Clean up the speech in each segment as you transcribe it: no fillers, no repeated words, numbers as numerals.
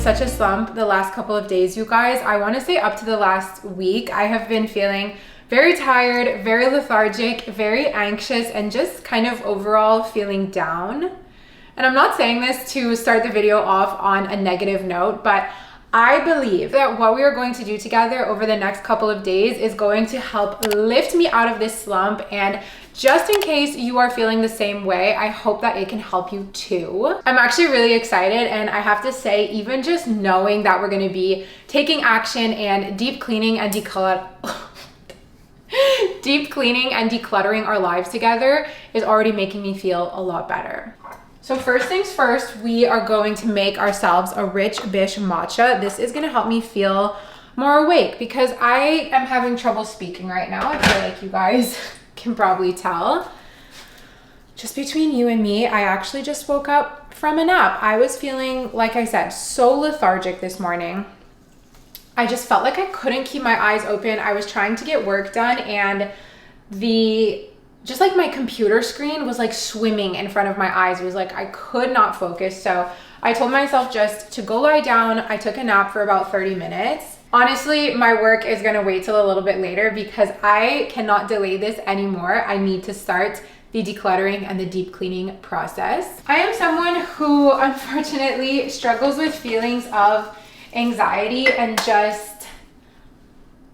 such a slump the last couple of days, you guys. I want to say up to the last week, I have been feeling very tired, very lethargic, very anxious, and just kind of overall feeling down. And I'm not saying this to start the video off on a negative note, but I believe that what we are going to do together over the next couple of days is going to help lift me out of this slump. And just in case you are feeling the same way, I hope that it can help you too. I'm actually really excited, and I have to say, even just knowing that we're going to be taking action and deep cleaning and decluttering our lives together is already making me feel a lot better. So first things first, we are going to make ourselves a rich bish matcha. This is gonna help me feel more awake because I am having trouble speaking right now. I feel like you guys can probably tell. Just between you and me, I actually just woke up from a nap. I was feeling, like I said, so lethargic this morning. I just felt like I couldn't keep my eyes open. I was trying to get work done, and just like my computer screen was like swimming in front of my eyes. It was like I could not focus. So I told myself just to go lie down. I took a nap for about 30 minutes. Honestly, my work is gonna wait till a little bit later because I cannot delay this anymore. I need to start the decluttering and the deep cleaning process. I am someone who unfortunately struggles with feelings of anxiety, and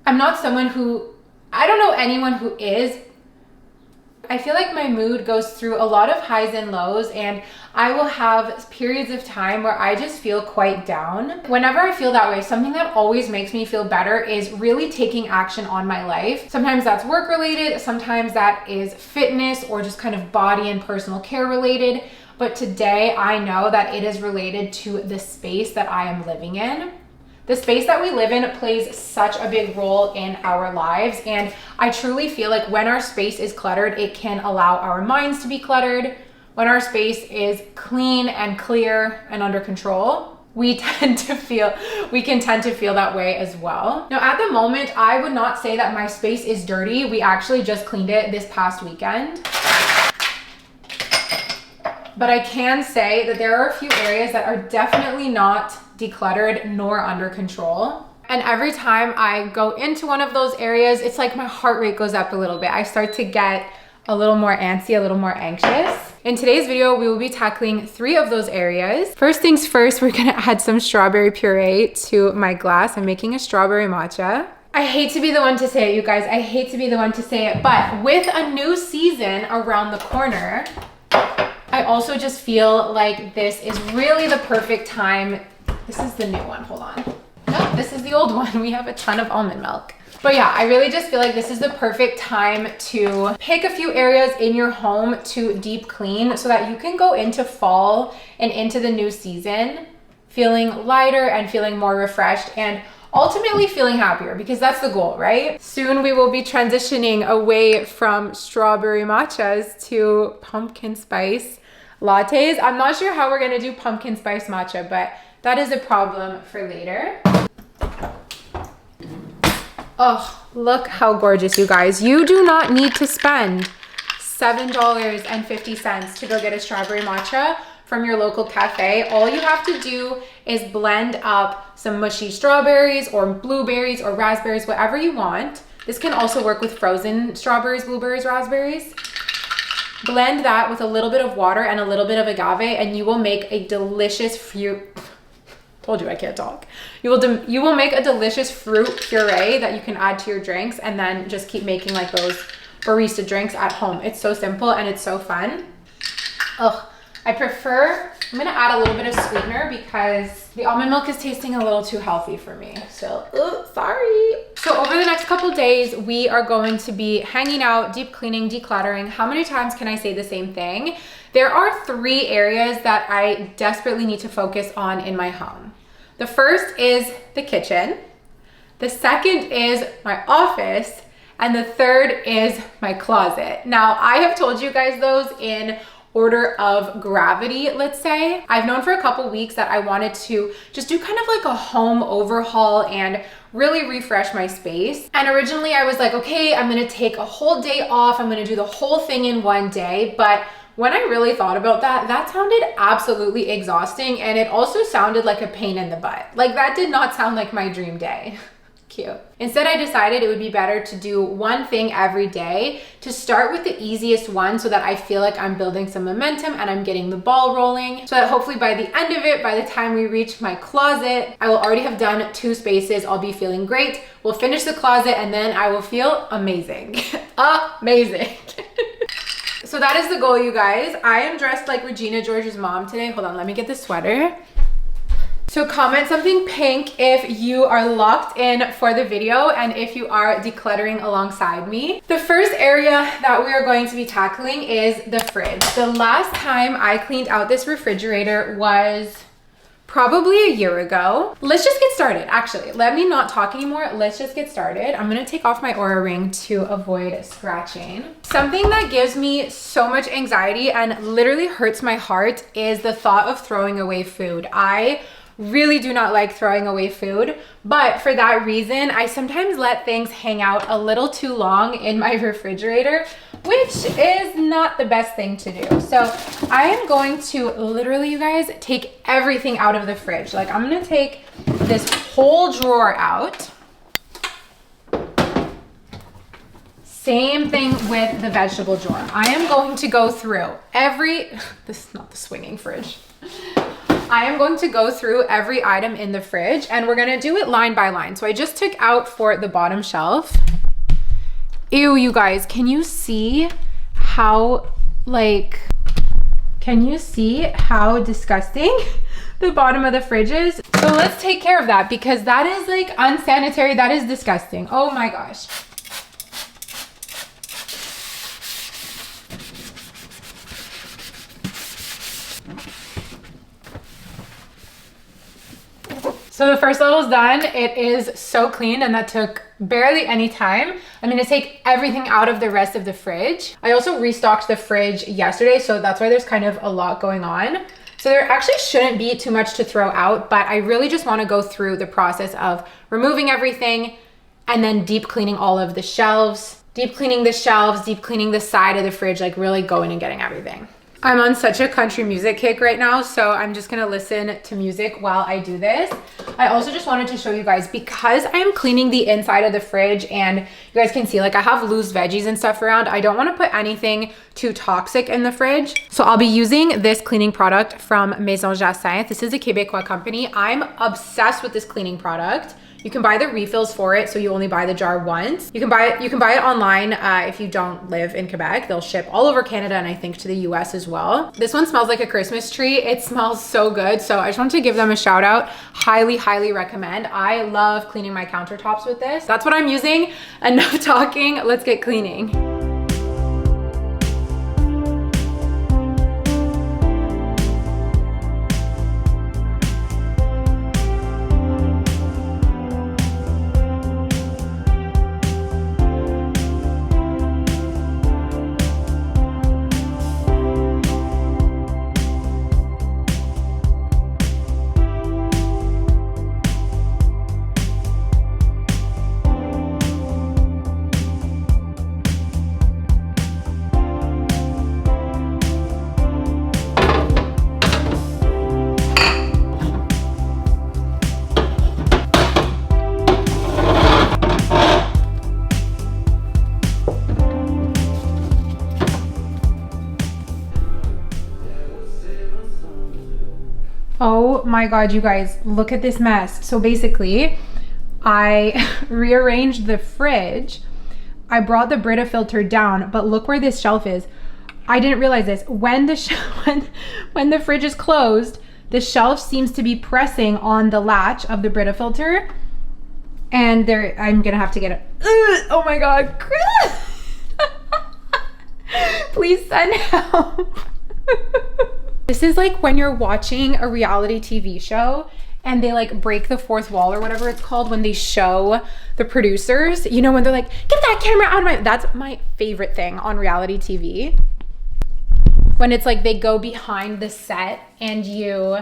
I'm not someone who, I don't know anyone who is. I feel like my mood goes through a lot of highs and lows, and I will have periods of time where I just feel quite down. Whenever I feel that way, something that always makes me feel better is really taking action on my life. Sometimes that's work related, sometimes that is fitness or just kind of body and personal care related. But today I know that it is related to the space that I am living in. The space that we live in plays such a big role in our lives, and I truly feel like when our space is cluttered, it can allow our minds to be cluttered. When our space is clean and clear and under control, we can tend to feel that way as well. Now, at the moment, I would not say that my space is dirty. We actually just cleaned it this past weekend. But I can say that there are a few areas that are definitely not decluttered nor under control. And every time I go into one of those areas, it's like my heart rate goes up a little bit. I start to get a little more antsy, a little more anxious. In today's video, we will be tackling 3 of those areas. First things first, we're gonna add some strawberry puree to my glass. I'm making a strawberry matcha. I hate to be the one to say it, you guys. I hate to be the one to say it, but with a new season around the corner, I also just feel like this is really the perfect time. This is the new one, hold on. No, this is the old one. We have a ton of almond milk. But yeah, I really just feel like this is the perfect time to pick a few areas in your home to deep clean so that you can go into fall and into the new season feeling lighter and feeling more refreshed and ultimately feeling happier, because that's the goal, right? Soon we will be transitioning away from strawberry matchas to pumpkin spice lattes. I'm not sure how we're gonna do pumpkin spice matcha, but that is a problem for later. Oh, look how gorgeous, you guys. You do not need to spend $7.50 to go get a strawberry matcha from your local cafe. All you have to do is blend up some mushy strawberries or blueberries or raspberries, whatever you want. This can also work with frozen strawberries, blueberries, raspberries. Blend that with a little bit of water and a little bit of agave, and you will make a delicious fruit. Told you I can't talk. You will make a delicious fruit puree that you can add to your drinks, and then just keep making like those barista drinks at home. It's so simple and it's so fun. Ugh, I'm gonna add a little bit of sweetener because the almond milk is tasting a little too healthy for me. So, sorry. So over the next couple days, we are going to be hanging out, deep cleaning, decluttering. How many times can I say the same thing? There are 3 areas that I desperately need to focus on in my home. The first is the kitchen. The second is my office. And the third is my closet. Now, I have told you guys those in order of gravity, let's say. I've known for a couple weeks that I wanted to just do kind of like a home overhaul and really refresh my space. And originally I was like, okay, I'm gonna take a whole day off. I'm gonna do the whole thing in one day. But when I really thought about that, that sounded absolutely exhausting, and it also sounded like a pain in the butt. Like, that did not sound like my dream day. Cute. Instead, I decided it would be better to do one thing every day, to start with the easiest one so that I feel like I'm building some momentum and I'm getting the ball rolling, so that hopefully by the end of it, by the time we reach my closet, I will already have done 2 spaces. I'll be feeling great. We'll finish the closet and then I will feel amazing. Amazing. So that is the goal, you guys. I am dressed like Regina George's mom today. Hold on, let me get the sweater. So comment something pink if you are locked in for the video and if you are decluttering alongside me. The first area that we are going to be tackling is the fridge. The last time I cleaned out this refrigerator was probably a year ago. Let's just get started. Actually, let me not talk anymore. Let's just get started. I'm gonna take off my Aura ring to avoid scratching. Something that gives me so much anxiety and literally hurts my heart is the thought of throwing away food. I really do not like throwing away food, but for that reason, I sometimes let things hang out a little too long in my refrigerator, which is not the best thing to do. So I am going to literally, you guys, take everything out of the fridge. Like, I'm gonna take this whole drawer out. Same thing with the vegetable drawer. I am going to go through this is not the swinging fridge. I am going to go through every item in the fridge and we're gonna do it line by line. So I just took out for the bottom shelf. Ew, you guys, can you see how disgusting the bottom of the fridge is? So let's take care of that because that is like unsanitary. That is disgusting. Oh my gosh. So the first level is done. It is so clean and that took barely any time. I'm gonna take everything out of the rest of the fridge. I also restocked the fridge yesterday, so that's why there's kind of a lot going on. So there actually shouldn't be too much to throw out, but I really just wanna go through the process of removing everything and then deep cleaning all of the shelves, deep cleaning the shelves, deep cleaning the side of the fridge, like really going and getting everything. I'm on such a country music kick right now, so I'm just gonna listen to music while I do this. I also just wanted to show you guys, because I'm cleaning the inside of the fridge and you guys can see like I have loose veggies and stuff around, I don't wanna put anything too toxic in the fridge. So I'll be using this cleaning product from Maison Jacinthe. This is a Québécois company. I'm obsessed with this cleaning product. You can buy the refills for it, so you only buy the jar once. You can buy it online if you don't live in Quebec. They'll ship all over Canada and I think to the US as well. This one smells like a Christmas tree. It smells so good. So I just wanted to give them a shout out. Highly, highly recommend. I love cleaning my countertops with this. That's what I'm using. Enough talking, let's get cleaning. Oh my God, you guys, look at this mess. So basically, I rearranged the fridge. I brought the Brita filter down, but look where this shelf is. I didn't realize this. When the fridge is closed, the shelf seems to be pressing on the latch of the Brita filter. And there, I'm gonna have to get it. Oh my God. Please send help. This is like when you're watching a reality TV show and they like break the fourth wall or whatever it's called when they show the producers, you know, when they're like, get that camera out of my, that's my favorite thing on reality TV. When it's like they go behind the set and you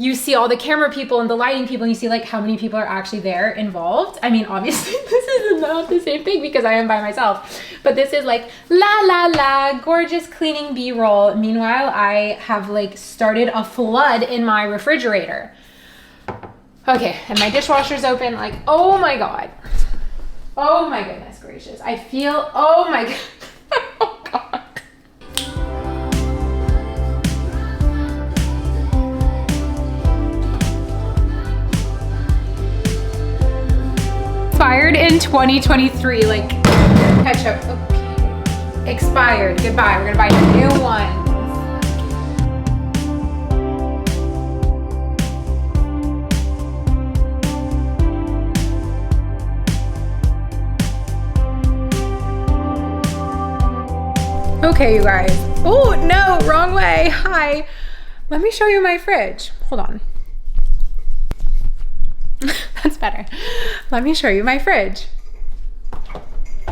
you see all the camera people and the lighting people, and you see like how many people are actually there involved. I mean, obviously this is not the same thing because I am by myself, but this is like la la la, gorgeous cleaning B-roll. Meanwhile, I have like started a flood in my refrigerator. Okay, and my dishwasher's open. Like, oh my God. Oh my goodness gracious. I feel, oh my God. Oh God. Expired in 2023, like ketchup. Okay. Expired. Goodbye. We're gonna buy a new one. Okay, you guys. Oh no, wrong way. Hi. Let me show you my fridge. Hold on. That's better. Let me show you my fridge.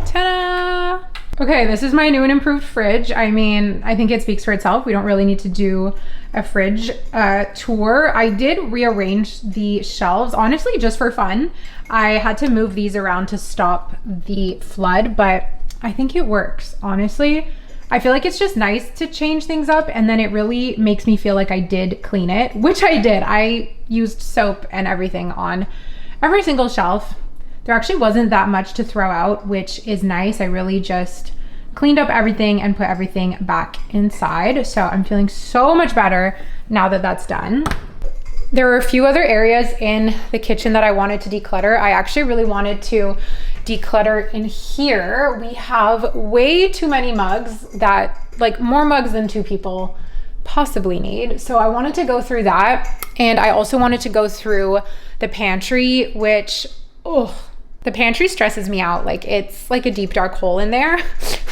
Ta-da! Okay, this is my new and improved fridge. I mean, I think it speaks for itself. We don't really need to do a fridge tour. I did rearrange the shelves, honestly, just for fun. I had to move these around to stop the flood, but I think it works, honestly. I feel like it's just nice to change things up, and then it really makes me feel like I did clean it, which I did. I used soap and everything on every single shelf. There actually wasn't that much to throw out, which is nice. I really just cleaned up everything and put everything back inside. So I'm feeling so much better now that that's done. There were a few other areas in the kitchen that I wanted to declutter. I actually really wanted to declutter in here. We have way too many mugs, that like more mugs than two people possibly need. So I wanted to go through that. And I also wanted to go through the pantry, which, oh, the pantry stresses me out. Like it's like a deep dark hole in there.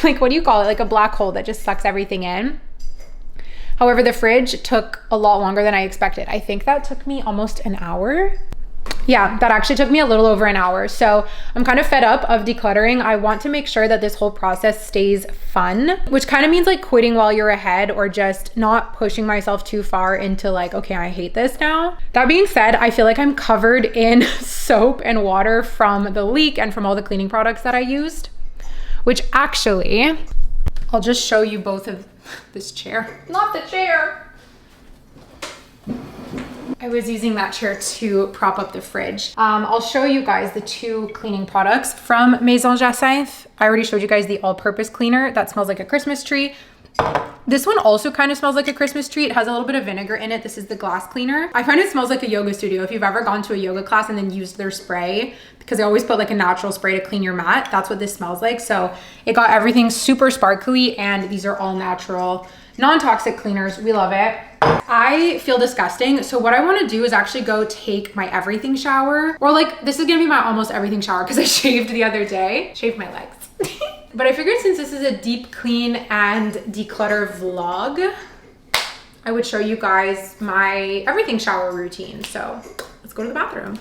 Like, what do you call it? Like a black hole that just sucks everything in. However, the fridge took a lot longer than I expected. I think that took me almost an hour. Yeah, that actually took me a little over an hour. So I'm kind of fed up of decluttering. I want to make sure that this whole process stays fun, which kind of means like quitting while you're ahead, or just not pushing myself too far into like, okay, I hate this now. That being said, I feel like I'm covered in soap and water from the leak and from all the cleaning products that I used, which actually, I'll just show you both of this chair, not the chair. I was using that chair to prop up the fridge. I'll show you guys the two cleaning products from Maison Jacinthe. I already showed you guys the all-purpose cleaner that smells like a Christmas tree. This one also kind of smells like a Christmas tree. It has a little bit of vinegar in it. This is the glass cleaner. I find it smells like a yoga studio. If you've ever gone to a yoga class and then used their spray, because they always put like a natural spray to clean your mat, that's what this smells like. So it got everything super sparkly, and these are all natural, non-toxic cleaners. We love it. I feel disgusting. So what I want to do is actually go take my everything shower, or like, this is gonna be my almost everything shower because I shaved the other day, shaved my legs. But I figured since this is a deep clean and declutter vlog, I would show you guys my everything shower routine. So let's go to the bathroom.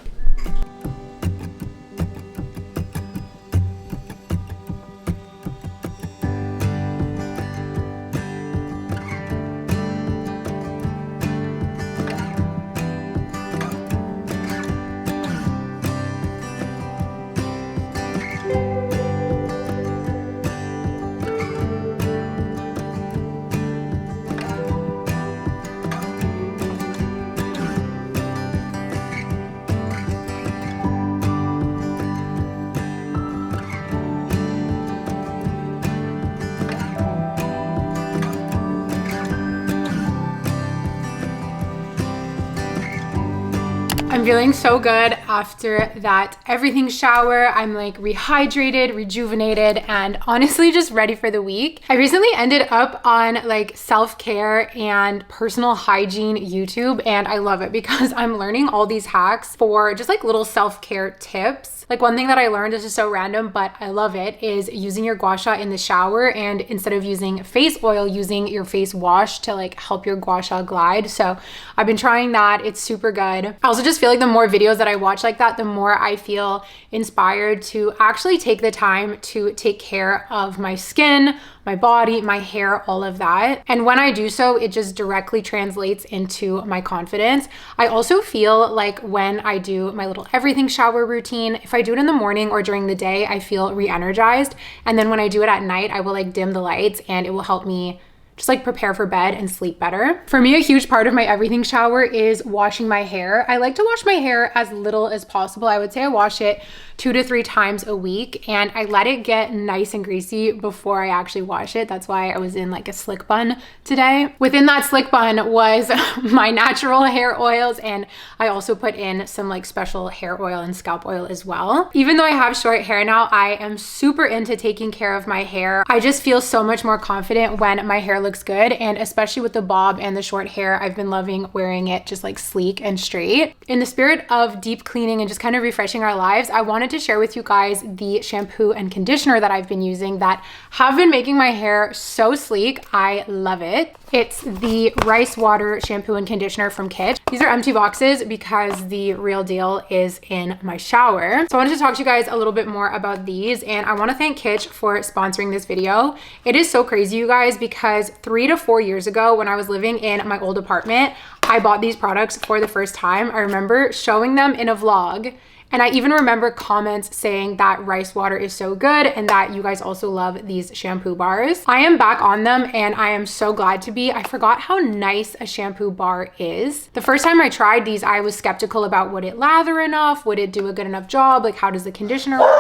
I'm feeling so good after that everything shower. I'm like rehydrated, rejuvenated, and honestly just ready for the week. I recently ended up on like self-care and personal hygiene YouTube, and I love it because I'm learning all these hacks for just like little self-care tips. Like one thing that I learned, this is so random, but I love it, is using your gua sha in the shower, and instead of using face oil, using your face wash to like help your gua sha glide. So I've been trying that. It's super good. I also just feel like like the more videos that I watch like that, the more I feel inspired to actually take the time to take care of my skin, my body, my hair, all of that. And when I do so, it just directly translates into my confidence. I also feel like when I do my little everything shower routine, if I do it in the morning or during the day, I feel re-energized. And then when I do it at night, I will like dim the lights and it will help me just like prepare for bed and sleep better. For me, a huge part of my everything shower is washing my hair. I like to wash my hair as little as possible. I would say I wash it 2 to 3 times a week, and I let it get nice and greasy before I actually wash it. That's why I was in like a slick bun today. Within that slick bun was my natural hair oils, and I also put in some like special hair oil and scalp oil as well. Even though I have short hair now, I am super into taking care of my hair. I just feel so much more confident when my hair looks good, and especially with the bob and the short hair, I've been loving wearing it just like sleek and straight. In the spirit of deep cleaning and just kind of refreshing our lives, I wanted to share with you guys the shampoo and conditioner that I've been using that have been making my hair so sleek. I love it. It's the rice water shampoo and conditioner from Kitsch. These are empty boxes because the real deal is in my shower. So I wanted to talk to you guys a little bit more about these, and I want to thank Kitsch for sponsoring this video. It is so crazy, you guys, because 3 to 4 years ago when I was living in my old apartment, I bought these products for the first time. I remember showing them in a vlog, and I even remember comments saying that rice water is so good and that you guys also love these shampoo bars. I am back on them and I am so glad to be. I forgot how nice a shampoo bar is. The first time I tried these, I was skeptical about would it lather enough? Would it do a good enough job? Like, how does the conditioner work?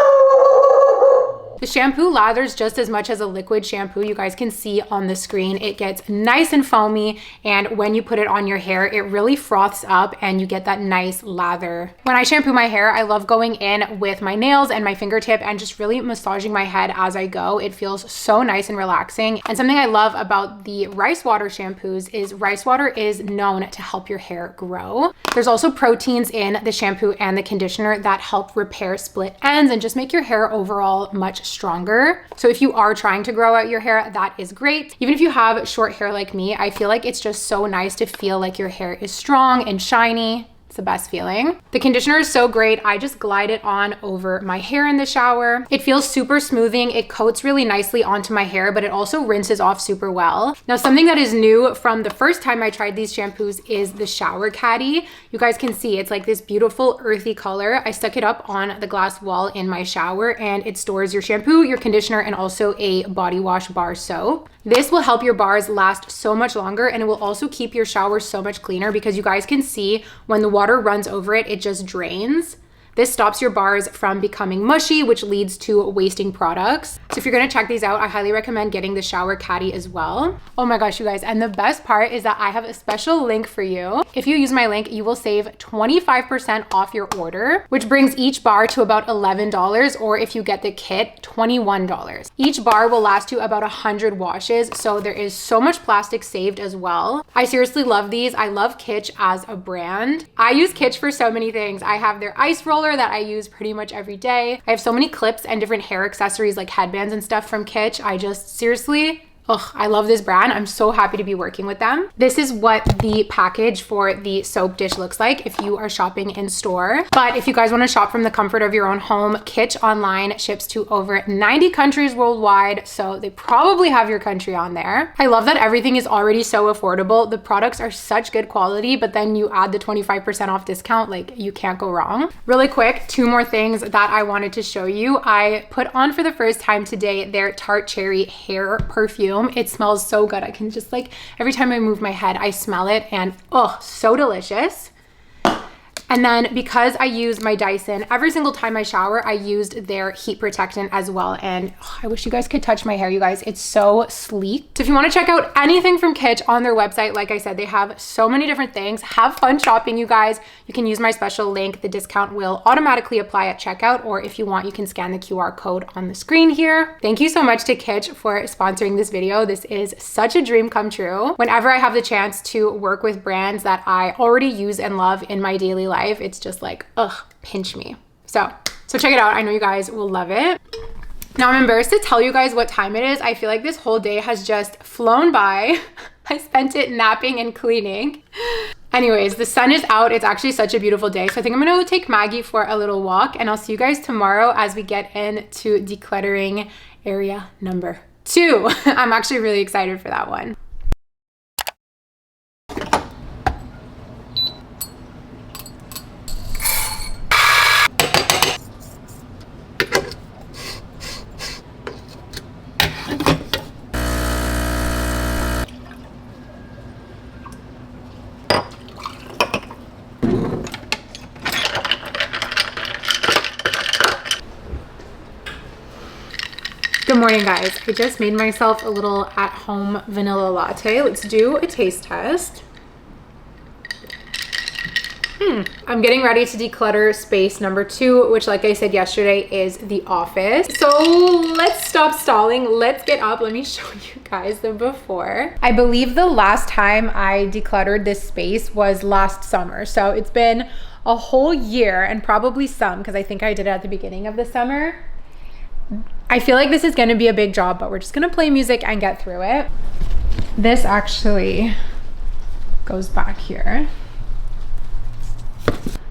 The shampoo lathers just as much as a liquid shampoo. You guys can see on the screen, it gets nice and foamy, and when you put it on your hair, it really froths up and you get that nice lather. When I shampoo my hair, I love going in with my nails and my fingertip and just really massaging my head as I go. It feels so nice and relaxing. And something I love about the rice water shampoos is rice water is known to help your hair grow. There's also proteins in the shampoo and the conditioner that help repair split ends and just make your hair overall much stronger. So if you are trying to grow out your hair, that is great. Even if you have short hair like me, I feel like it's just so nice to feel like your hair is strong and shiny. It's the best feeling. The conditioner is so great. I just glide it on over my hair in the shower. It feels super smoothing. It coats really nicely onto my hair, but it also rinses off super well. Now, something that is new from the first time I tried these shampoos is the shower caddy. You guys can see it's like this beautiful earthy color. I stuck it up on the glass wall in my shower, and it stores your shampoo, your conditioner, and also a body wash bar soap. This will help your bars last so much longer, and it will also keep your shower so much cleaner because you guys can see when the water runs over it, it just drains. This stops your bars from becoming mushy, which leads to wasting products. So if you're gonna check these out, I highly recommend getting the shower caddy as well. Oh my gosh, you guys. And the best part is that I have a special link for you. If you use my link, you will save 25% off your order, which brings each bar to about $11, or if you get the kit, $21. Each bar will last you about 100 washes, so there is so much plastic saved as well. I seriously love these. I love Kitsch as a brand. I use Kitsch for so many things. I have their ice roller that I use pretty much every day. I have so many clips and different hair accessories like headbands and stuff from Kitsch. I just seriously, I love this brand. I'm so happy to be working with them. This is what the package for the soap dish looks like if you are shopping in store. But if you guys want to shop from the comfort of your own home, Kitsch online ships to over 90 countries worldwide, so they probably have your country on there. I love that everything is already so affordable. The products are such good quality, but then you add the 25% off discount, like you can't go wrong. Really quick, 2 more things that I wanted to show you. I put on for the first time today their Tart Cherry hair perfume. It smells so good. I can just like, every time I move my head, I smell it, and oh, so delicious. And then because I use my Dyson, every single time I shower, I used their heat protectant as well. And I wish you guys could touch my hair, you guys. It's so sleek. So if you want to check out anything from Kitsch on their website, like I said, they have so many different things. Have fun shopping, you guys. You can use my special link. The discount will automatically apply at checkout, or if you want, you can scan the QR code on the screen here. Thank you so much to Kitsch for sponsoring this video. This is such a dream come true. Whenever I have the chance to work with brands that I already use and love in my daily life, it's just like, pinch me. So check it out. I know you guys will love it. Now I'm embarrassed to tell you guys what time it is. I feel like this whole day has just flown by. I spent it napping and cleaning. Anyways, the sun is out. It's actually such a beautiful day. So I think I'm gonna take Maggie for a little walk, and I'll see you guys tomorrow as we get into decluttering area number 2. I'm actually really excited for that one. Good morning, guys. I just made myself a little at-home vanilla latte. Let's do a taste test. I'm getting ready to declutter space number 2, which, like I said yesterday, is the office. So let's stop stalling. Let's get up. Let me show you guys the before. I believe the last time I decluttered this space was last summer. So it's been a whole year, and probably some, because I think I did it at the beginning of the summer. I feel like this is going to be a big job, but we're just going to play music and get through it. This actually goes back here.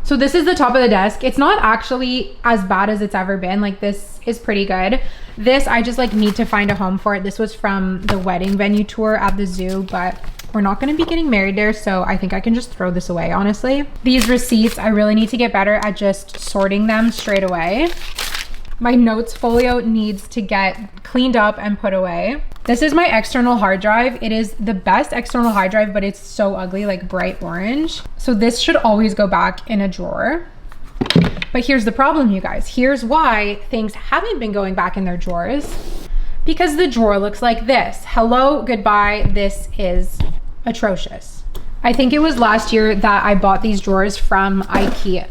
So this is the top of the desk. It's not actually as bad as it's ever been. Like, this is pretty good. This, I just like need to find a home for it. This was from the wedding venue tour at the zoo, but we're not going to be getting married there, so I think I can just throw this away, honestly. These receipts, I really need to get better at just sorting them straight away. My notes folio needs to get cleaned up and put away. This is my external hard drive. It is the best external hard drive, but it's so ugly, like bright orange. So this should always go back in a drawer. But here's the problem, you guys. Here's why things haven't been going back in their drawers. Because the drawer looks like this. Hello, goodbye. This is atrocious. I think it was last year that I bought these drawers from IKEA.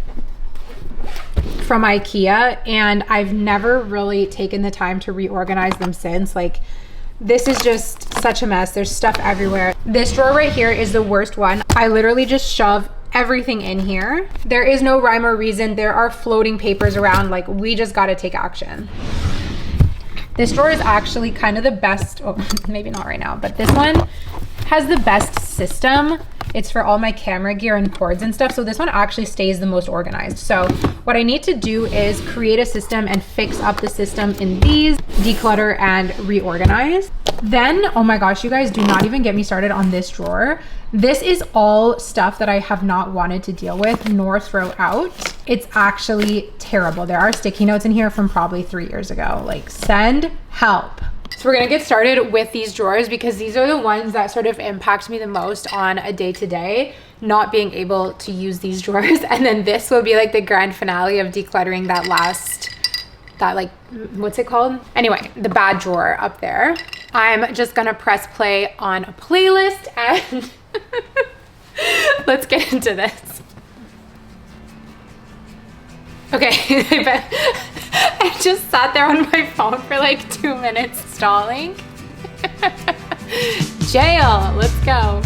And I've never really taken the time to reorganize them since. Like, this is just such a mess. There's stuff everywhere. This drawer right here is the worst one. I literally just shove everything in here. There is no rhyme or reason. There are floating papers around. Like, we just got to take action. This drawer is actually kind of the best. Oh, maybe not right now, but this one has the best system. It's for all my camera gear and cords and stuff. So this one actually stays the most organized. So what I need to do is create a system and fix up the system in these, declutter and reorganize. Then, oh my gosh, you guys, do not even get me started on this drawer. This is all stuff that I have not wanted to deal with nor throw out. It's actually terrible. There are sticky notes in here from probably 3 years ago. Like, send help. So we're gonna get started with these drawers because these are the ones that sort of impact me the most on a day-to-day, not being able to use these drawers. And then this will be like the grand finale of decluttering that like, what's it called? Anyway, the bad drawer up there. I'm just gonna press play on a playlist and let's get into this. Okay, I just sat there on my phone for like 2 minutes stalling. Jail, let's go.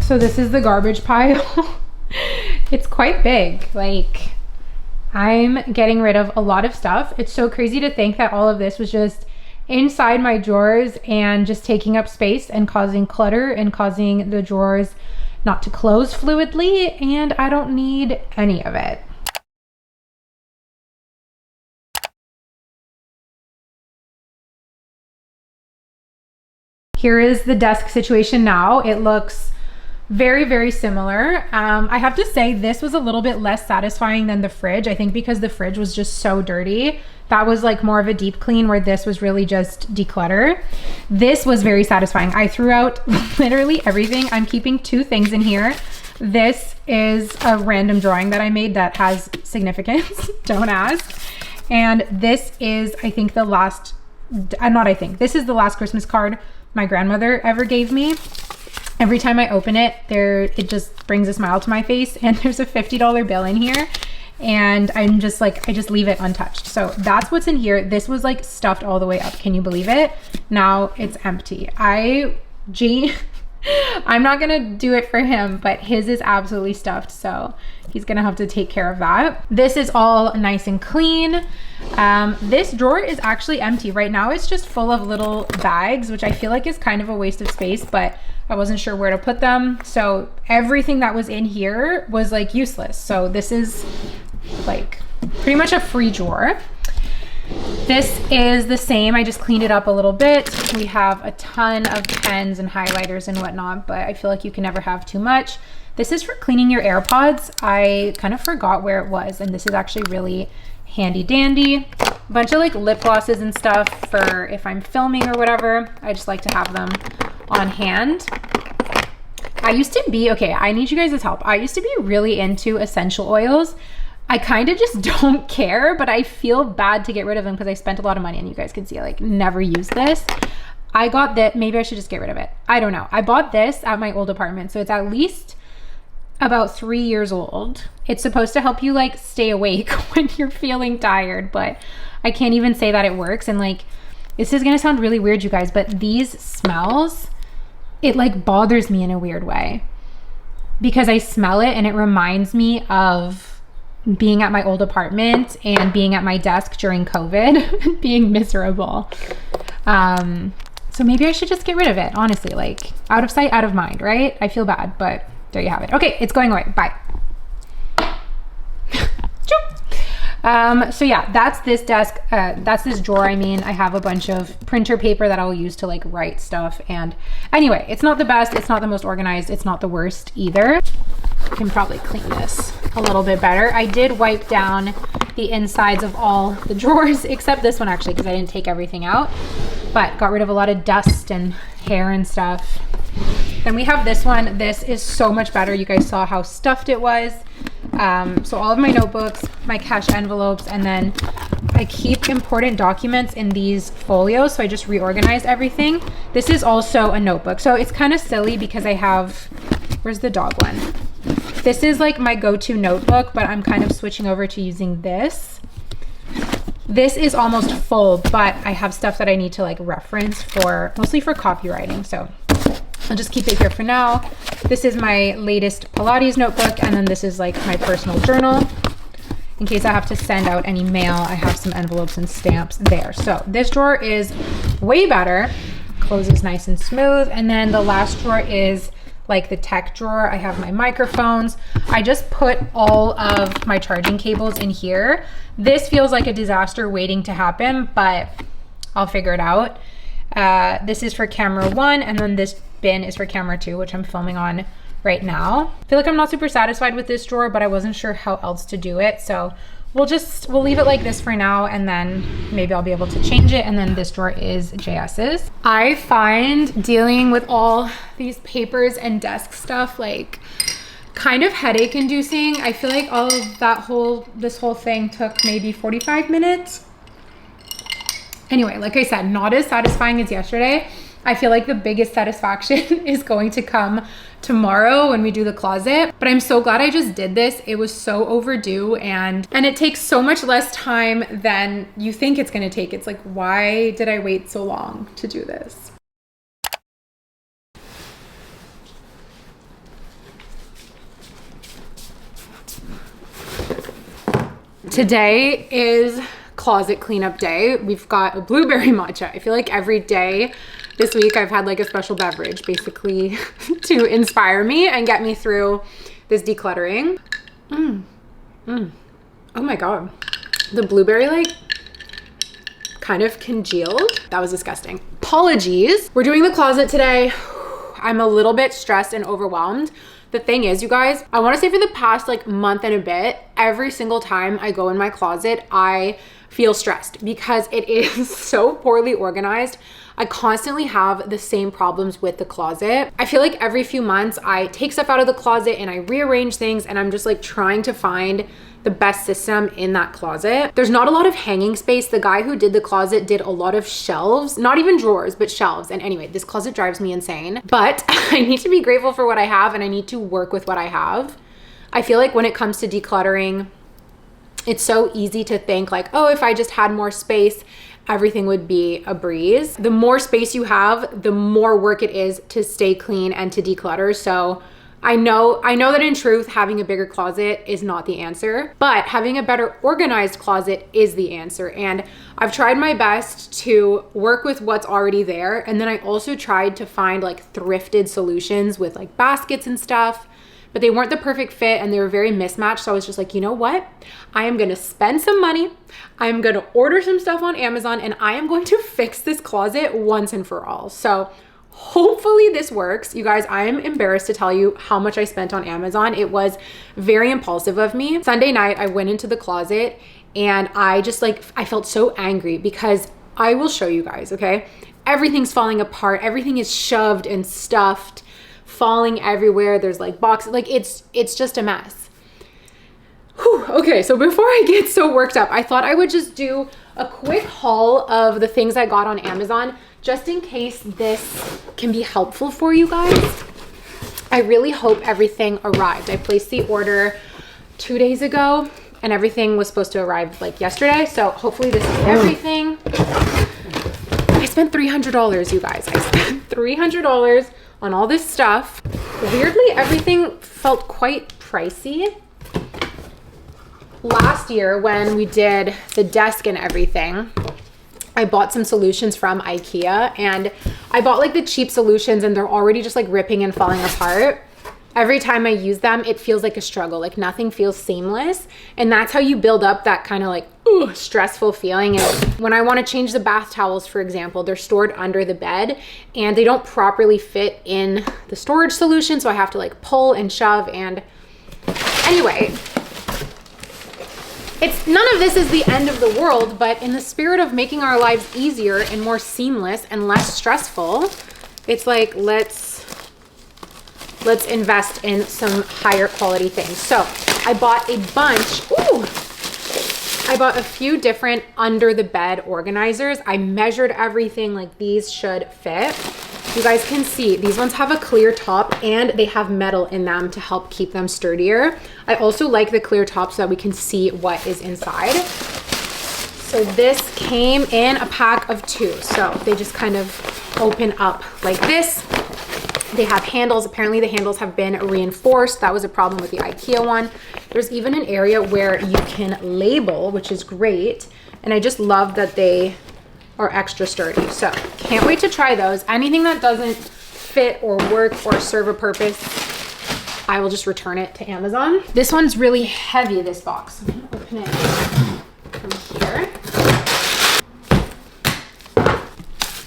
So this is the garbage pile. It's quite big. Like, I'm getting rid of a lot of stuff. It's so crazy to think that all of this was just inside my drawers and just taking up space and causing clutter and causing the drawers not to close fluidly, and I don't need any of it. Here is the desk situation now. It looks very, very similar. I have to say this was a little bit less satisfying than the fridge. I think because the fridge was just so dirty. That was like more of a deep clean, where this was really just declutter. This was very satisfying. I threw out literally everything. I'm keeping 2 things in here. This is a random drawing that I made that has significance, don't ask. And this is, I think the last, this is the last Christmas card my grandmother ever gave me. Every time I open it, it just brings a smile to my face, and there's a $50 bill in here, and I'm just like, I just leave it untouched. So that's what's in here. This was like stuffed all the way up. Can you believe it? Now it's empty. I'm not gonna do it for him, but his is absolutely stuffed, so he's gonna have to take care of that. This is all nice and clean. This drawer is actually empty. Right now it's just full of little bags, which I feel like is kind of a waste of space, but I wasn't sure where to put them. So everything that was in here was like useless. So this is like pretty much a free drawer. This is the same. I just cleaned it up a little bit. We have a ton of pens and highlighters and whatnot, but I feel like you can never have too much. This is for cleaning your AirPods. I kind of forgot where it was, and this is actually really handy dandy. A bunch of like lip glosses and stuff for if I'm filming or whatever. I just like to have them on hand. I used to be, okay, I need you guys' help. I used to be really into essential oils. I kind of just don't care, but I feel bad to get rid of them because I spent a lot of money, and you guys can see I like never use this. I got that, maybe I should just get rid of it. I don't know. I bought this at my old apartment, so it's at least about 3 years old. It's supposed to help you like stay awake when you're feeling tired, but I can't even say that it works. And like, this is gonna sound really weird, you guys, but these smells, it like bothers me in a weird way because I smell it and it reminds me of being at my old apartment and being at my desk during COVID, being miserable. So maybe I should just get rid of it, honestly, like out of sight, out of mind, right? I feel bad, but there you have it. Okay, it's going away, bye. So yeah, that's this desk, that's this drawer. I mean, I have a bunch of printer paper that I'll use to like write stuff. And anyway, it's not the best, it's not the most organized, it's not the worst either. I can probably clean this a little bit better. I did wipe down the insides of all the drawers, except this one actually, because I didn't take everything out, but got rid of a lot of dust and hair and stuff. Then we have this one. This is so much better. You guys saw how stuffed it was. So all of my notebooks, my cash envelopes, and then I keep important documents in these folios. So I just reorganized everything. This is also a notebook. So it's kind of silly because I have, where's the dog one? This is like my go-to notebook, but I'm kind of switching over to using this. This is almost full, but I have stuff that I need to like reference for, mostly for copywriting. So I'll just keep it here for now. This is my latest Pilates notebook, and then this is like my personal journal. In case I have to send out any mail, I have some envelopes and stamps there. So this drawer is way better. Closes nice and smooth. And then the last drawer is like the tech drawer. I have my microphones. I just put all of my charging cables in here. This feels like a disaster waiting to happen, but I'll figure it out. This is for camera 1, and then this bin is for camera 2, which I'm filming on right now. I feel like I'm not super satisfied with this drawer, but I wasn't sure how else to do it. So we'll leave it like this for now, and then maybe I'll be able to change it. And then this drawer is JS's. I find dealing with all these papers and desk stuff like kind of headache inducing. I feel like all of that this whole thing took maybe 45 minutes. Anyway, like I said, not as satisfying as yesterday. I feel like the biggest satisfaction is going to come tomorrow when we do the closet. But I'm so glad I just did this. It was so overdue, and it takes so much less time than you think it's gonna take. It's like, why did I wait so long to do this? Today is closet cleanup day. We've got a blueberry matcha. I feel like every day this week I've had like a special beverage basically to inspire me and get me through this decluttering. Oh my God. The blueberry like kind of congealed. That was disgusting. Apologies. We're doing the closet today. I'm a little bit stressed and overwhelmed. The thing is, you guys, I want to say for the past like month and a bit, every single time I go in my closet, I feel stressed because it is so poorly organized. I constantly have the same problems with the closet. I feel like every few months I take stuff out of the closet and I rearrange things, and I'm just like trying to find the best system in that closet. There's not a lot of hanging space. The guy who did the closet did a lot of shelves, not even drawers, but shelves. And anyway, this closet drives me insane, but I need to be grateful for what I have and I need to work with what I have. I feel like when it comes to decluttering, it's so easy to think like, oh, if I just had more space, everything would be a breeze. The more space you have, the more work it is to stay clean and to declutter. So I know that in truth, having a bigger closet is not the answer, but having a better organized closet is the answer. And I've tried my best to work with what's already there. And then I also tried to find like thrifted solutions with like baskets and stuff, but they weren't the perfect fit and they were very mismatched. So I was just like, you know what? I am going to spend some money. I'm going to order some stuff on Amazon and I am going to fix this closet once and for all. So hopefully this works. You guys, I am embarrassed to tell you how much I spent on Amazon. It was very impulsive of me. Sunday night, I went into the closet and I just like, I felt so angry because I will show you guys, okay? Everything's falling apart. Everything is shoved and stuffed, falling everywhere. There's like boxes, like it's just a mess. Whew. Okay, so before I get so worked up, I thought I would just do a quick haul of the things I got on Amazon, just in case this can be helpful for you guys. I really hope everything arrived. I placed the order 2 days ago and everything was supposed to arrive like yesterday. So hopefully this is everything. I spent $300, you guys. I spent $300 on all this stuff. Weirdly, everything felt quite pricey. Last year when we did the desk and everything, I bought some solutions from IKEA and I bought like the cheap solutions and they're already just like ripping and falling apart. Every time I use them, it feels like a struggle. Like nothing feels seamless. And that's how you build up that kind of like, ooh, stressful feeling. And when I want to change the bath towels, for example, they're stored under the bed and they don't properly fit in the storage solution. So I have to like pull and shove. And anyway, none of this is the end of the world, but in the spirit of making our lives easier and more seamless and less stressful, it's like, let's invest in some higher quality things. So I bought a bunch, I bought a few different under the bed organizers. I measured everything, like these should fit. You guys can see these ones have a clear top and they have metal in them to help keep them sturdier. I also like the clear top so that we can see what is inside. So this came in a pack of 2. So they just kind of open up like this. They have handles. Apparently the handles have been reinforced. That was a problem with the IKEA one. There's even an area where you can label, which is great. And I just love that they are extra sturdy. So can't wait to try those. Anything that doesn't fit or work or serve a purpose, I will just return it to Amazon. This one's really heavy, this box. I'm gonna open it from here.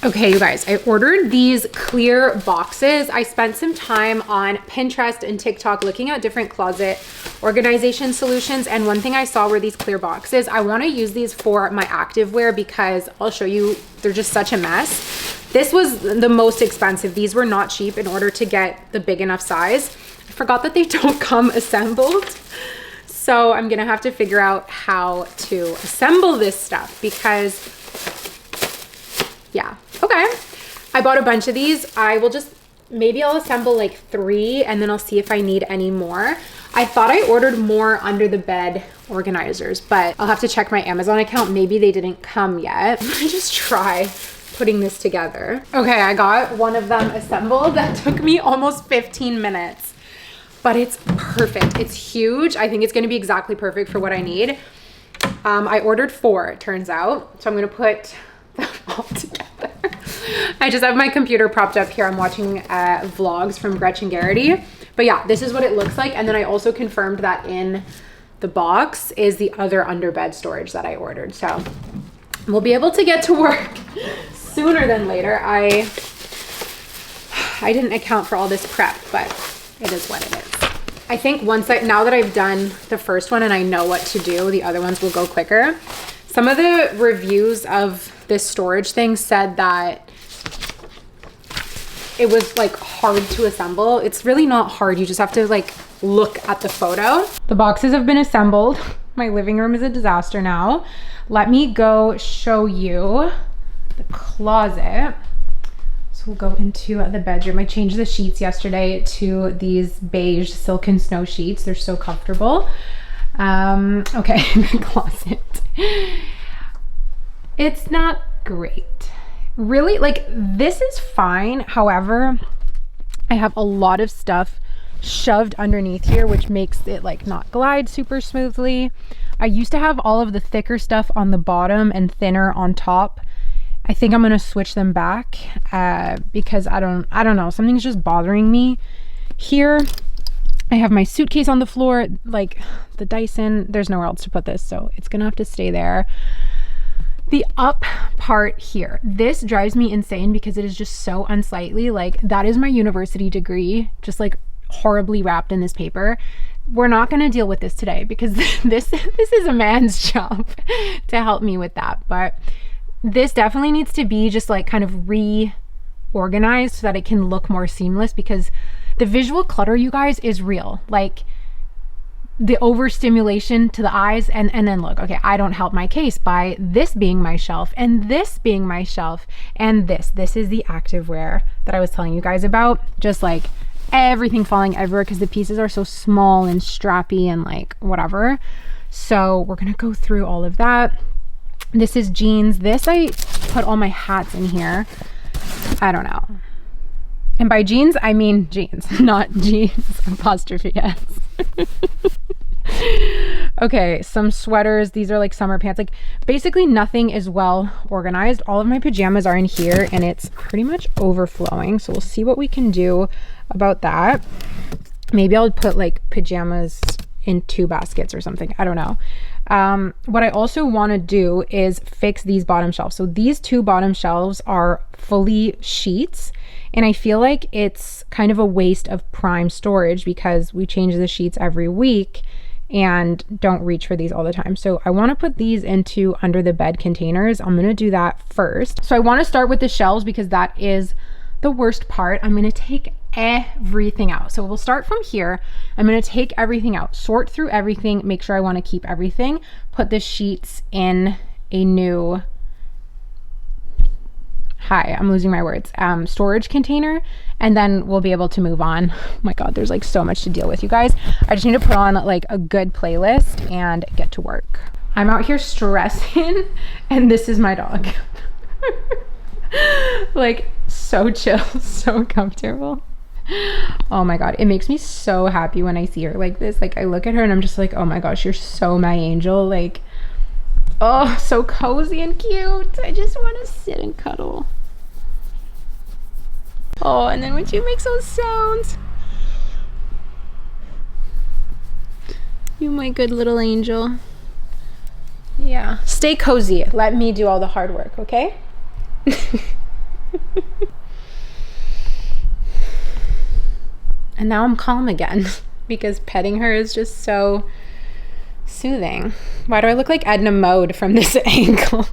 Okay, you guys, I ordered these clear boxes. I spent some time on Pinterest and TikTok looking at different closet organization solutions. And one thing I saw were these clear boxes. I want to use these for my activewear because I'll show you, they're just such a mess. This was the most expensive. These were not cheap in order to get the big enough size. I forgot that they don't come assembled. So I'm going to have to figure out how to assemble this stuff because yeah. Okay. I bought a bunch of these. I will just, maybe I'll assemble like 3 and then I'll see if I need any more. I thought I ordered more under the bed organizers, but I'll have to check my Amazon account. Maybe they didn't come yet. Let me just try putting this together. Okay, I got one of them assembled. That took me almost 15 minutes, but it's perfect. It's huge. I think it's going to be exactly perfect for what I need. I ordered 4, it turns out. So I'm gonna put them all together. I just have my computer propped up here. I'm watching vlogs from Gretchen Garrity. But yeah, this is what it looks like. And then I also confirmed that in the box is the other underbed storage that I ordered. So we'll be able to get to work sooner than later. I didn't account for all this prep, but it is what it is. I think now that I've done the first one and I know what to do, the other ones will go quicker. Some of the reviews of this storage thing said that it was like hard to assemble. It's really not hard. You just have to like look at the photo. The boxes have been assembled. My living room is a disaster now. Let me go show you the closet. So we'll go into the bedroom. I changed the sheets yesterday to these beige silken snow sheets. They're so comfortable. Okay, the closet. It's not great. Really, like this is fine. However, I have a lot of stuff shoved underneath here, which makes it like not glide super smoothly. I used to have all of the thicker stuff on the bottom and thinner on top. I think I'm gonna switch them back because I don't know, something's just bothering me here. I have my suitcase on the floor, like the Dyson, there's nowhere else to put this, so it's gonna have to stay there. The up part here, this drives me insane because it is just so unsightly. Like that is my university degree, just like horribly wrapped in this paper. We're not going to deal with this today because this is a man's job to help me with that. But this definitely needs to be just like kind of reorganized so that it can look more seamless, because the visual clutter, you guys, is real. Like the overstimulation to the eyes, and then look, okay, I don't help my case by this being my shelf and this being my shelf and this is the activewear that I was telling you guys about. Just like everything falling everywhere because the pieces are so small and strappy and like whatever. So we're gonna go through all of that. This is jeans. This, I put all my hats in here. I don't know. And by jeans, I mean jeans, not jeans, apostrophe S. Okay, some sweaters. These are like summer pants. Like basically nothing is well organized. All of my pajamas are in here and it's pretty much overflowing. So we'll see what we can do about that. Maybe I'll put like pajamas in 2 baskets or something. I don't know. What I also want to do is fix these bottom shelves. So these 2 bottom shelves are fully sheets, and I feel like it's kind of a waste of prime storage because we change the sheets every week and don't reach for these all the time. So I want to put these into under the bed containers. I'm going to do that first. So I want to start with the shelves because that is the worst part. I'm going to take everything out. So we'll start from here. I'm going to take everything out, sort through everything, make sure I want to keep everything, put the sheets in a new, I'm losing my words, storage container, and then we'll be able to move on. Oh my God, there's like so much to deal with, you guys. I just need to put on like a good playlist and get to work. I'm out here stressing and this is my dog. Like so chill, so comfortable. Oh my God, it makes me so happy when I see her like this. Like I look at her and I'm just like, oh my gosh, you're so my angel. Like, oh, so cozy and cute. I just want to sit and cuddle. Oh, and then when she makes those sounds, you my good little angel. Yeah, stay cozy. Let me do all the hard work, okay? And now I'm calm again because petting her is just so soothing. Why do I look like Edna Mode from this angle?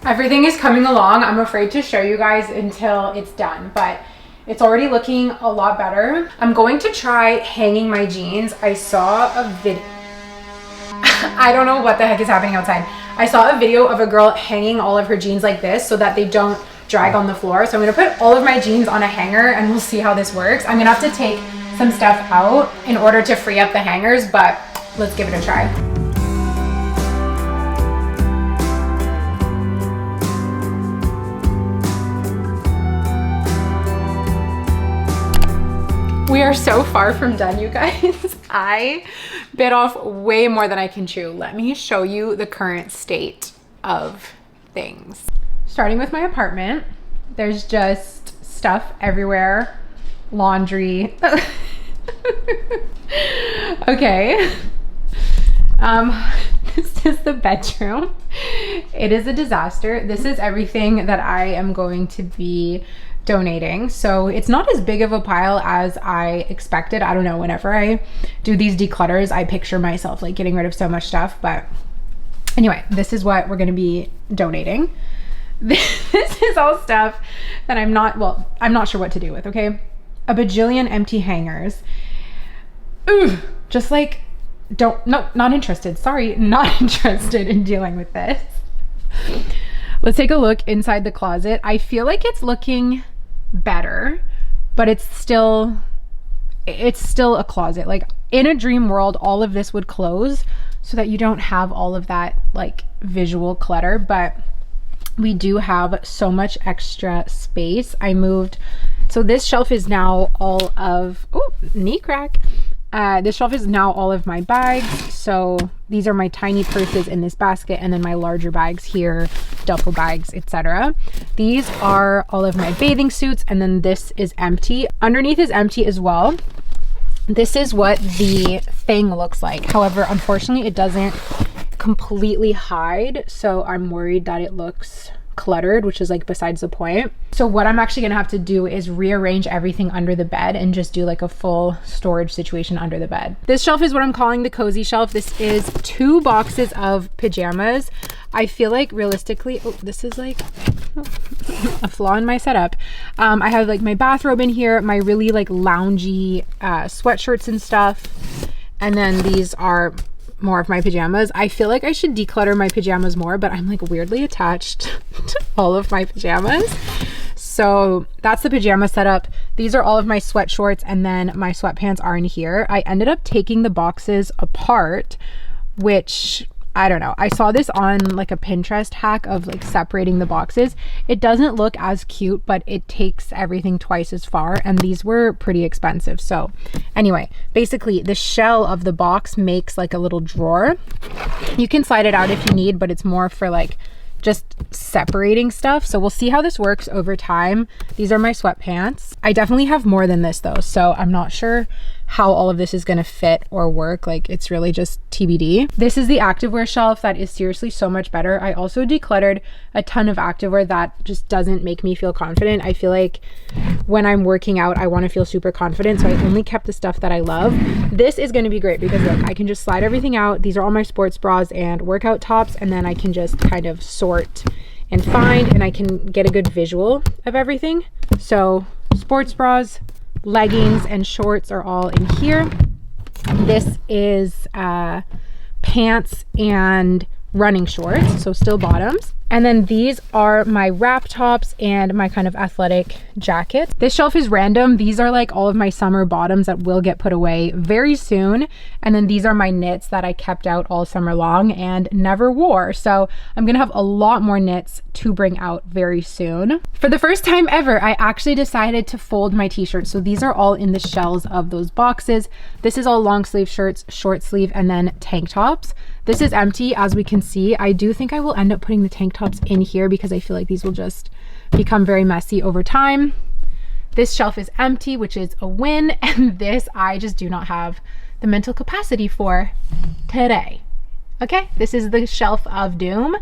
Everything is coming along. I'm afraid to show you guys until it's done, but it's already looking a lot better. I'm going to try hanging my jeans. I saw a video. I don't know what the heck is happening outside. I saw a video of a girl hanging all of her jeans like this so that they don't drag on the floor. So I'm gonna put all of my jeans on a hanger and we'll see how this works. I'm gonna have to take some stuff out in order to free up the hangers, but let's give it a try. We are so far from done, you guys. I bit off way more than I can chew. Let me show you the current state of things. Starting with my apartment, there's just stuff everywhere. Laundry. Okay. This is the bedroom. It is a disaster. This is everything that I am going to be donating. So it's not as big of a pile as I expected. I don't know, whenever I do these declutters, I picture myself like getting rid of so much stuff. But anyway, this is what we're going to be donating. This is all stuff that I'm not sure what to do with, okay? A bajillion empty hangers. Ooh, just like, not interested. Sorry, not interested in dealing with this. Let's take a look inside the closet. I feel like it's looking better, but it's still a closet. Like in a dream world, all of this would close so that you don't have all of that like visual clutter, but we do have so much extra space. I moved, so this shelf is now all of, oh, knee crack. This shelf is now all of my bags. So these are my tiny purses in this basket, and then my larger bags here, duffel bags, etc. These are all of my bathing suits, and then this is empty. Underneath is empty as well. This is what the thing looks like. However, unfortunately, it doesn't completely hide, so I'm worried that it looks cluttered, which is like besides the point. So what I'm actually gonna have to do is rearrange everything under the bed and just do like a full storage situation under the bed. This shelf is what I'm calling the cozy shelf. This is 2 boxes of pajamas. I feel like realistically, oh, this is like a flaw in my setup. I have like my bathrobe in here, my really like loungy sweatshirts and stuff, and then these are more of my pajamas. I feel like I should declutter my pajamas more, but I'm like weirdly attached to all of my pajamas. So that's the pajama setup. These are all of my sweat shorts, and then my sweatpants are in here. I ended up taking the boxes apart, which I don't know. I saw this on like a Pinterest hack of like separating the boxes. It doesn't look as cute, but it takes everything twice as far, and these were pretty expensive. So anyway, basically the shell of the box makes like a little drawer. You can slide it out if you need, but it's more for like just separating stuff. So we'll see how this works over time. These are my sweatpants. I definitely have more than this though, so I'm not sure how all of this is gonna fit or work. Like it's really just TBD. This is the activewear shelf that is seriously so much better. I also decluttered a ton of activewear that just doesn't make me feel confident. I feel like when I'm working out, I wanna feel super confident, so I only kept the stuff that I love. This is gonna be great because look, I can just slide everything out. These are all my sports bras and workout tops, and then I can just kind of sort and find, and I can get a good visual of everything. So sports bras, leggings, and shorts are all in here. This is pants and running shorts, so still bottoms. And then these are my wrap tops and my kind of athletic jackets. This shelf is random. These are like all of my summer bottoms that will get put away very soon. And then these are my knits that I kept out all summer long and never wore. So I'm gonna have a lot more knits to bring out very soon. For the first time ever, I actually decided to fold my t-shirts. So these are all in the shells of those boxes. This is all long sleeve shirts, short sleeve, and then tank tops. This is empty, as we can see. I do think I will end up putting the tank tops in here because I feel like these will just become very messy over time. This shelf is empty, which is a win, and this I just do not have the mental capacity for today. Okay, this is the shelf of doom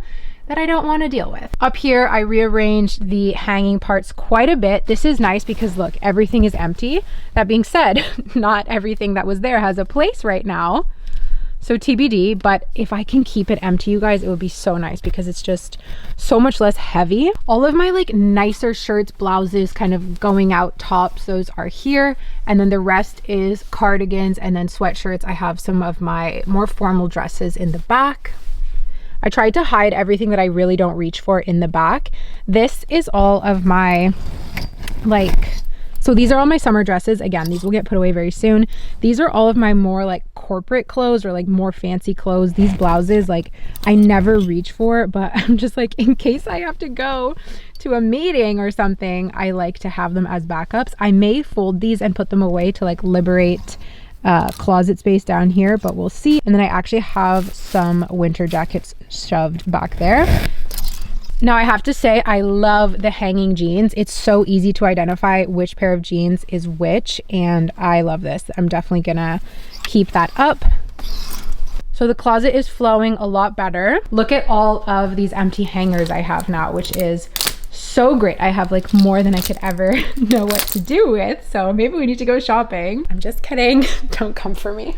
that I don't want to deal with. Up here, I rearranged the hanging parts quite a bit. This is nice because look, everything is empty. That being said, not everything that was there has a place right now. So TBD, but if I can keep it empty, you guys, it would be so nice because it's just so much less heavy. All of my like nicer shirts, blouses, kind of going out tops, those are here. And then the rest is cardigans and then sweatshirts. I have some of my more formal dresses in the back. I tried to hide everything that I really don't reach for in the back. This is all of my, like, so these are all my summer dresses. Again, these will get put away very soon. These are all of my more like corporate clothes or like more fancy clothes. These blouses, like, I never reach for, but I'm just like, in case I have to go to a meeting or something, I like to have them as backups. I may fold these and put them away to like liberate closet space down here, but we'll see. And then I actually have some winter jackets shoved back there. Now I have to say, I love the hanging jeans. It's so easy to identify which pair of jeans is which, and I love this. I'm definitely gonna keep that up. So the closet is flowing a lot better. Look at all of these empty hangers I have now, which is so great. I have like more than I could ever know what to do with. So maybe we need to go shopping. I'm just kidding. Don't come for me.